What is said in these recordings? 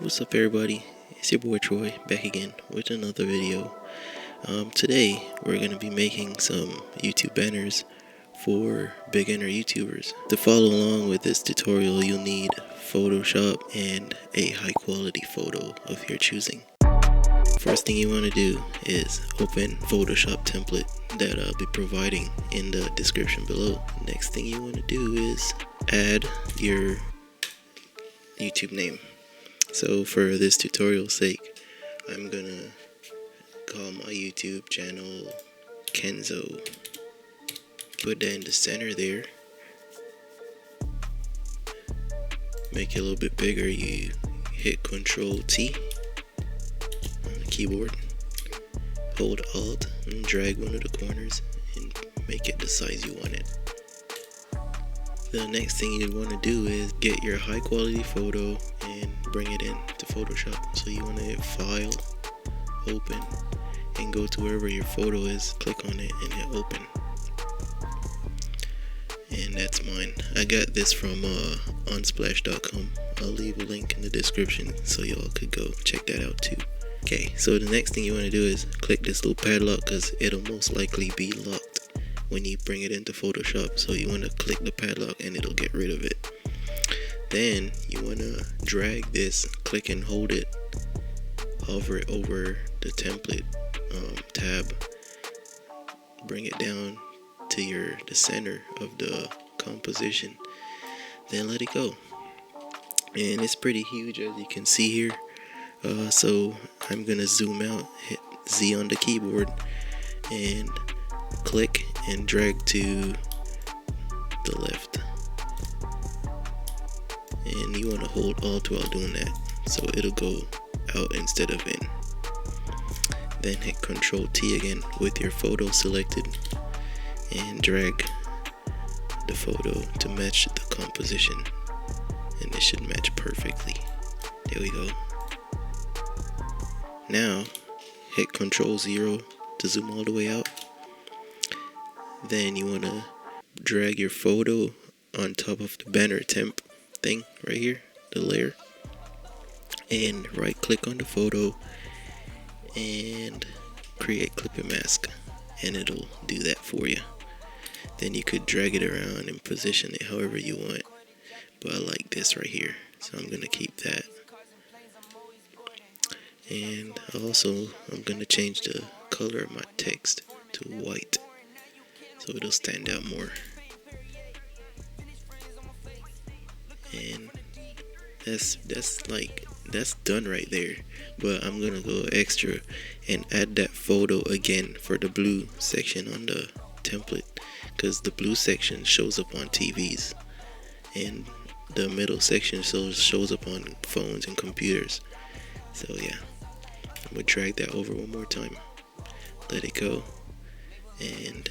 What's up everybody, it's your boy Troy back again with another video. Today we're going to be making some YouTube banners for beginner YouTubers. To follow along with this tutorial you'll need Photoshop and a high quality photo of your choosing. First thing you want to do is open Photoshop template that I'll be providing in the description below. Next thing you want to do is add your YouTube name. So for this tutorial's sake, I'm gonna call my YouTube channel Kenzo. Put that in the center there. Make it a little bit bigger. You hit Ctrl T on the keyboard. Hold Alt and drag one of the corners and make it the size you want it. The next thing you want to do is get your high quality photo and bring it in to Photoshop. So you want to hit File, Open, and go to wherever your photo is, click on it and hit Open. And that's mine. I got this from unsplash.com. I'll leave a link in the description so y'all could go check that out too. Okay, so the next thing you want to do is click this little padlock because it'll most likely be locked when you bring it into Photoshop. So you want to click the padlock and it'll get rid of it. Then you want to drag this, click and hold it, hover it over the template tab, bring it down to the center of the composition, then let it go. And it's pretty huge as you can see here. So I'm gonna zoom out, hit Z on the keyboard and click and drag to the left, and you want to hold Alt while doing that so it'll go out instead of in. Then hit Ctrl T again with your photo selected and drag the photo to match the composition, and it should match perfectly. There we go. Now hit Ctrl 0 to zoom all the way out. Then you want to drag your photo on top of the banner temp thing right here, the layer, and right click on the photo and create clipping mask, and it'll do that for you. Then you could drag it around and position it however you want, but I like this right here, so I'm gonna keep that. And also I'm gonna change the color of my text to white so it'll stand out more. And that's done right there. But I'm gonna go extra and add that photo again for the blue section on the template, because the blue section shows up on TVs and the middle section shows up on phones and computers. So yeah, I'm gonna drag that over one more time, let it go, and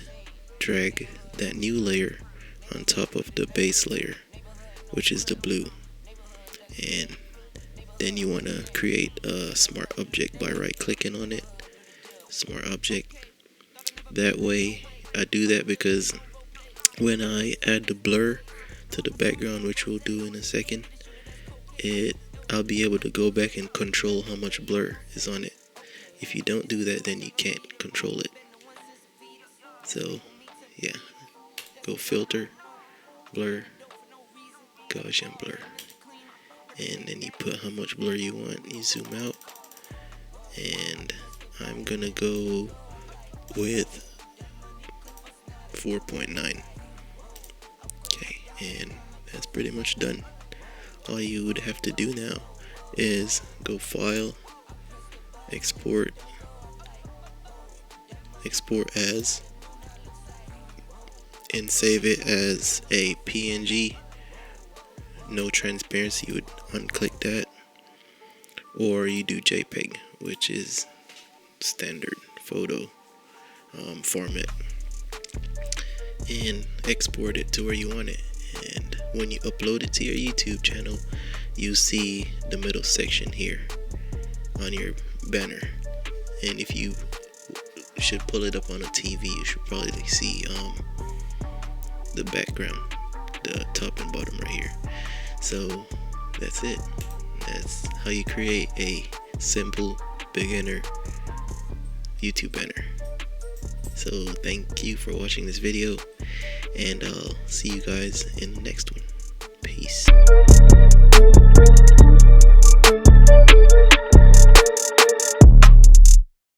drag that new layer on top of the base layer, which is the blue. And then you want to create a smart object by right clicking on it, smart object. That way I do that because when I add the blur to the background, which we'll do in a second, I'll be able to go back and control how much blur is on it. If you don't do that, then you can't control it. So yeah, go filter, blur, Gaussian blur, and then you put how much blur you want. You zoom out, and I'm gonna go with 4.9. Okay, and that's pretty much done. All you would have to do now is go File, Export as, and save it as a PNG. No transparency, you would unclick that, or you do JPEG, which is standard photo format, and export it to where you want it. And when you upload it to your YouTube channel, you see the middle section here on your banner. And if you should pull it up on a TV, you should probably see the background, the top and bottom right here. So that's it. That's how you create a simple beginner YouTube banner. So thank you for watching this video, and I'll see you guys in the next one. Peace.